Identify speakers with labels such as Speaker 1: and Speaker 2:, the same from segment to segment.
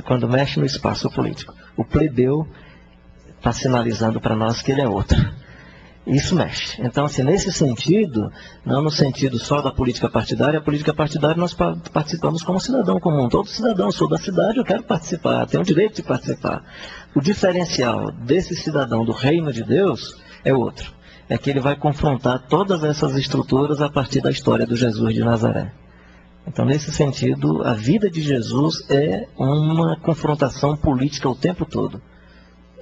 Speaker 1: quando mexe no espaço político. O plebeu está sinalizando para nós que ele é outro. Isso mexe. Então, assim, nesse sentido, não no sentido só da política partidária, a política partidária nós participamos como cidadão comum. Todo cidadão, sou da cidade, eu quero participar, tenho o direito de participar. O diferencial desse cidadão do reino de Deus é outro. É que ele vai confrontar todas essas estruturas a partir da história do Jesus de Nazaré. Então, nesse sentido, a vida de Jesus é uma confrontação política o tempo todo.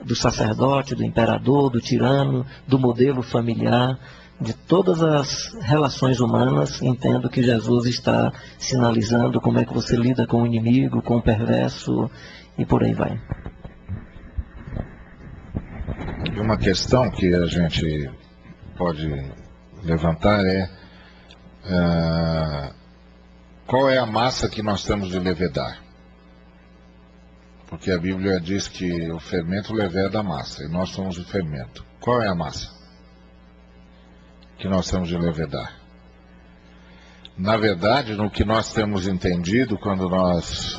Speaker 1: Do sacerdote, do imperador, do tirano, do modelo familiar, de todas as relações humanas, entendo que Jesus está sinalizando como é que você lida com o inimigo, com o perverso, e por aí vai.
Speaker 2: Uma questão que a gente pode levantar é qual é a massa que nós temos de levedar? Porque a Bíblia diz que o fermento leveda a massa, e nós somos o fermento. Qual é a massa que nós temos de levedar? Na verdade, no que nós temos entendido quando nós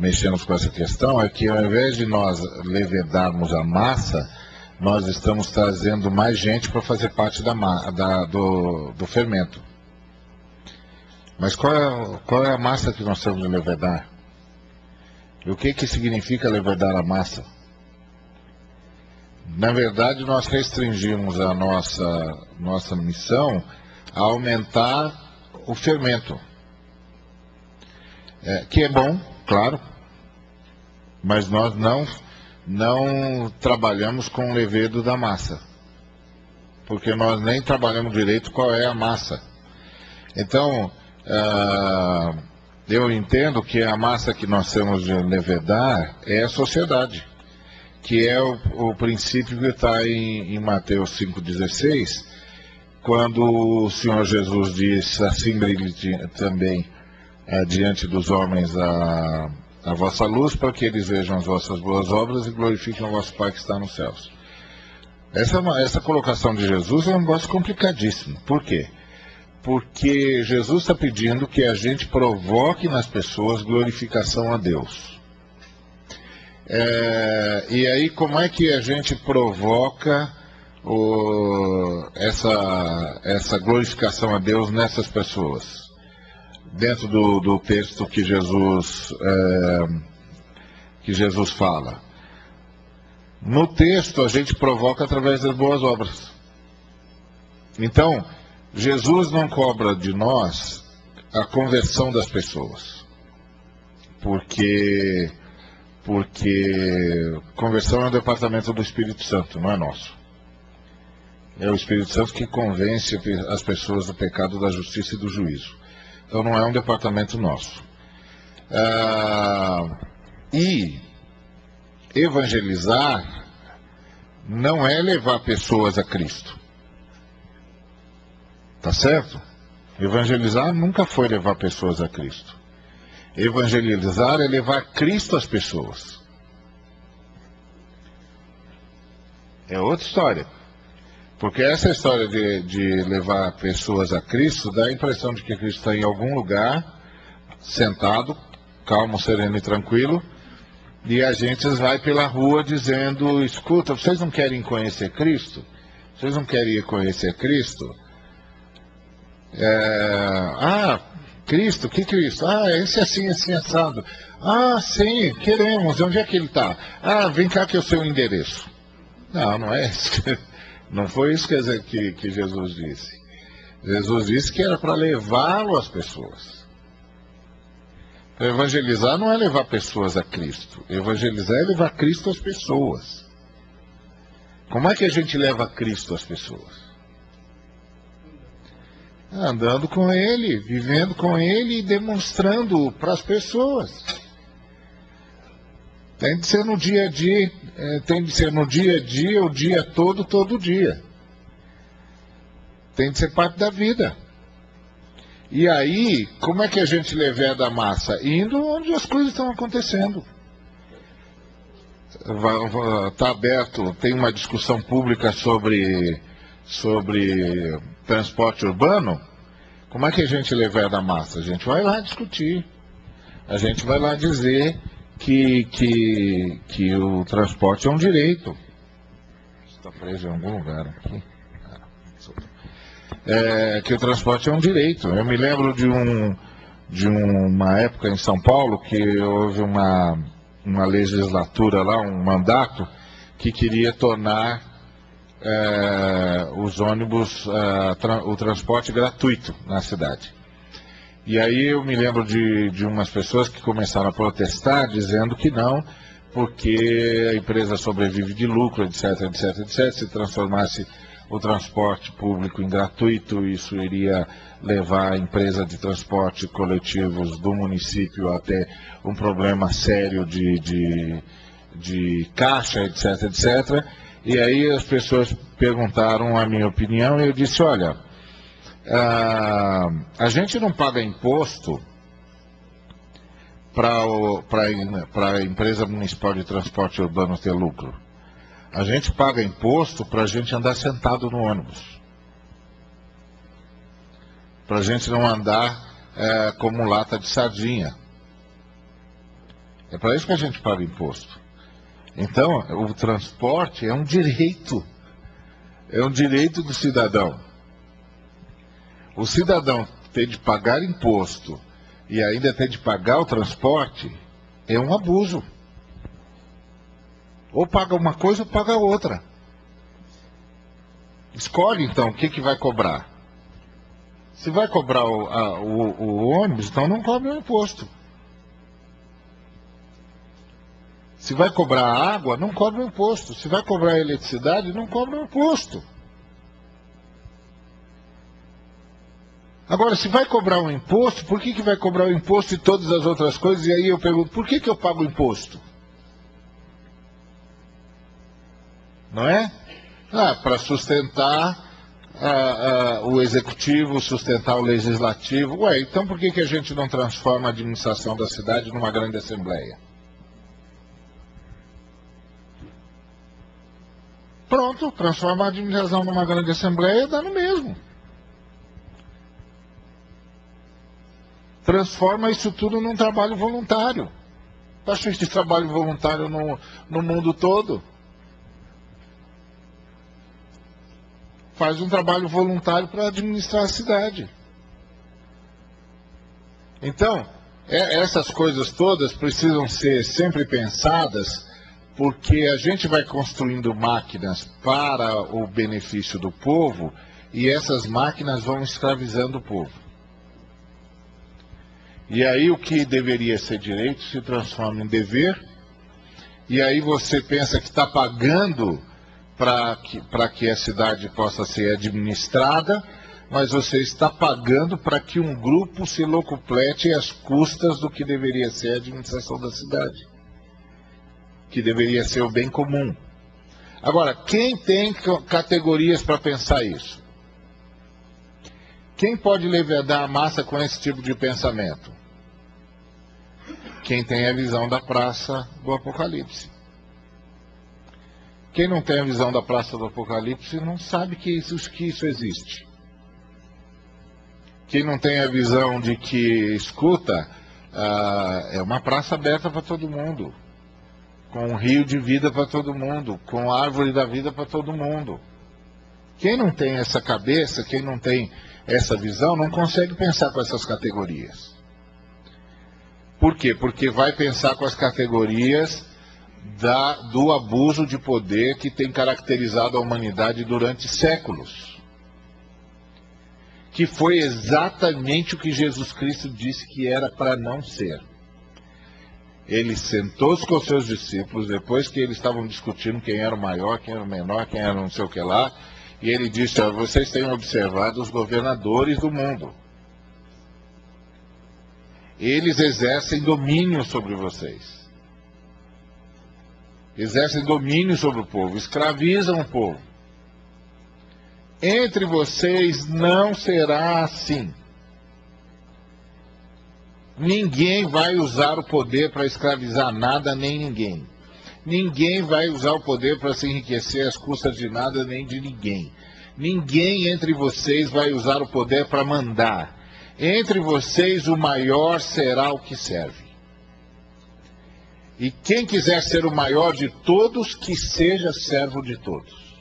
Speaker 2: mexemos com essa questão, é que ao invés de nós levedarmos a massa, nós estamos trazendo mais gente para fazer parte do fermento. Mas qual é a massa que nós temos de levedar? E o que significa levedar a massa? Na verdade, nós restringimos a nossa missão a aumentar o fermento. Que é bom, claro, mas nós não trabalhamos com o levedo da massa. Porque nós nem trabalhamos direito qual é a massa. Então, eu entendo que a massa que nós temos de levedar é a sociedade, que é o princípio que está em Mateus 5,16, quando o Senhor Jesus diz: assim brilhe também diante dos homens a vossa luz, para que eles vejam as vossas boas obras e glorifiquem o vosso Pai que está nos céus. Essa colocação de Jesus é um negócio complicadíssimo. Por quê? Porque Jesus está pedindo que a gente provoque nas pessoas glorificação a Deus. E aí, como é que a gente provoca essa glorificação a Deus nessas pessoas? Dentro do texto que Jesus fala. No texto, a gente provoca através das boas obras. Então, Jesus não cobra de nós a conversão das pessoas, porque conversão é um departamento do Espírito Santo, não é nosso. É o Espírito Santo que convence as pessoas do pecado, da justiça e do juízo. Então não é um departamento nosso. E evangelizar não é levar pessoas a Cristo. Tá certo? Evangelizar nunca foi levar pessoas a Cristo. Evangelizar é levar Cristo às pessoas. É outra história. Porque essa história de levar pessoas a Cristo dá a impressão de que Cristo está em algum lugar, sentado, calmo, sereno e tranquilo, e a gente vai pela rua dizendo: escuta, vocês não querem conhecer Cristo? Vocês não querem conhecer Cristo? Cristo, que Cristo? Esse assim, assim, assado. Sim, queremos. Onde é que ele está? Vem cá que eu sei o endereço. Não é isso. Não foi isso que Jesus disse. Jesus disse que era para levá-lo às pessoas. Evangelizar não é levar pessoas a Cristo. Evangelizar é levar Cristo às pessoas. Como é que a gente leva Cristo às pessoas? Andando com Ele, vivendo com Ele e demonstrando para as pessoas. Tem de ser no dia a dia, o dia todo dia. Tem de ser parte da vida. E aí, como é que a gente leveda a massa? Indo onde as coisas estão acontecendo. Está aberto, tem uma discussão pública sobre transporte urbano. Como é que a gente leveda a massa? A gente vai lá discutir. a gente vai lá dizer que o transporte é um direito. Está preso em algum lugar aqui. Que o transporte é um direito. Eu me lembro de uma época em São Paulo que houve uma legislatura lá, um mandato, que queria tornar os ônibus, o transporte gratuito na cidade. E aí eu me lembro de umas pessoas que começaram a protestar, dizendo que não, porque a empresa sobrevive de lucro, etc, etc, etc. Se transformasse o transporte público em gratuito, isso iria levar a empresa de transporte coletivos do município até um problema sério de caixa, etc, etc. E aí as pessoas perguntaram a minha opinião e eu disse, olha, a gente não paga imposto para a empresa municipal de transporte urbano ter lucro. A gente paga imposto para a gente andar sentado no ônibus. Para a gente não andar como lata de sardinha. É para isso que a gente paga imposto. Então, o transporte é um direito. É um direito do cidadão. O cidadão ter de pagar imposto e ainda ter de pagar o transporte é um abuso. Ou paga uma coisa ou paga outra. Escolhe então o que vai cobrar. Se vai cobrar o ônibus, então não cobre o imposto. Se vai cobrar água, não cobre o imposto. Se vai cobrar eletricidade, não cobre o imposto. Agora, se vai cobrar um imposto, por que vai cobrar o imposto e todas as outras coisas? E aí eu pergunto, por que eu pago o imposto? Não é? Para sustentar o executivo, sustentar o legislativo. Ué, então por que a gente não transforma a administração da cidade numa grande assembleia? Pronto, transforma a administração numa grande assembleia, dá no mesmo. Transforma isso tudo num trabalho voluntário. Está cheio de trabalho voluntário no mundo todo. Faz um trabalho voluntário para administrar a cidade. Então, essas coisas todas precisam ser sempre pensadas, porque a gente vai construindo máquinas para o benefício do povo e essas máquinas vão escravizando o povo. E aí o que deveria ser direito se transforma em dever, e aí você pensa que está pagando para que a cidade possa ser administrada, mas você está pagando para que um grupo se locuplete às custas do que deveria ser a administração da cidade, que deveria ser o bem comum. Agora, quem tem categorias para pensar isso? Quem pode levedar a massa com esse tipo de pensamento? Quem tem a visão da praça do Apocalipse. Quem não tem a visão da praça do Apocalipse não sabe que isso existe. Quem não tem a visão de que, escuta, é uma praça aberta para todo mundo, com um rio de vida para todo mundo, com árvore da vida para todo mundo. Quem não tem essa cabeça, quem não tem essa visão, não consegue pensar com essas categorias. Por quê? Porque vai pensar com as categorias do abuso de poder que tem caracterizado a humanidade durante séculos. Que foi exatamente o que Jesus Cristo disse que era para não ser. Ele sentou-se com os seus discípulos, depois que eles estavam discutindo quem era o maior, quem era o menor, quem era não sei o que lá, e ele disse, vocês têm observado os governadores do mundo. Eles exercem domínio sobre vocês. Exercem domínio sobre o povo, escravizam o povo. Entre vocês não será assim. Ninguém vai usar o poder para escravizar nada nem ninguém. Ninguém vai usar o poder para se enriquecer às custas de nada nem de ninguém. Ninguém entre vocês vai usar o poder para mandar. Entre vocês o maior será o que serve. E quem quiser ser o maior de todos, que seja servo de todos.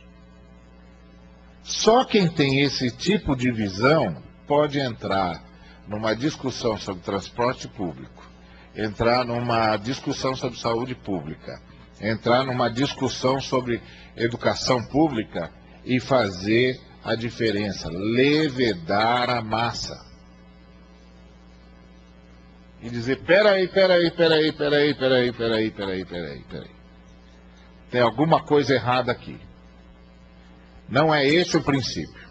Speaker 2: Só quem tem esse tipo de visão pode entrar numa discussão sobre transporte público, entrar numa discussão sobre saúde pública, entrar numa discussão sobre educação pública e fazer a diferença, levedar a massa. E dizer, peraí. Tem alguma coisa errada aqui. Não é esse o princípio.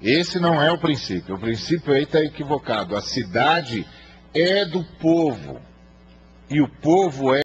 Speaker 2: Esse não é o princípio. O princípio aí está equivocado. A cidade é do povo. E o povo é